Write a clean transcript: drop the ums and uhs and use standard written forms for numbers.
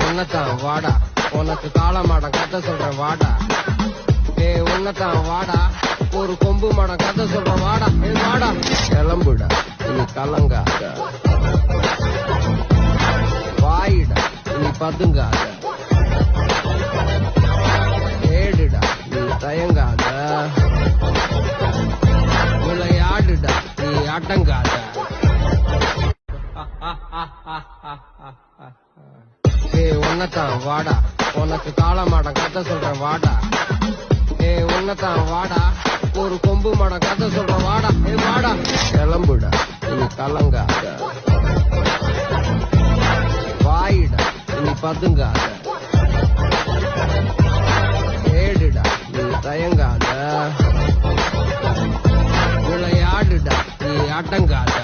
உன்னதான் வாடா உனக்கு காளமாடம் கதை சொல்றேன் வாடா. உன்னதான் வாடா ஒரு கொம்பு மாடம் கதை சொல்றேன் வாடா. வாடா கிளம்புடா நீ கலங்காத, வாயிடா நீ பதுங்காத, ஏடுடா நீ தயங்காத, விளையாடுடா நீ அடங்காத. உன்னதான் வாடா உனக்கு காளமாடம் கதை சொல்றேன் வாடா. உன்னதான் வாடா ஒரு கொம்பு மாடம் கதை சொல்றேன் வாடா. வாடா கிளம்புடா நீ கலங்காத, வாயிடா நீ பதுங்காத, ஏடுடா நீ தயங்காத, விளையாடுடா நீ அடங்காத.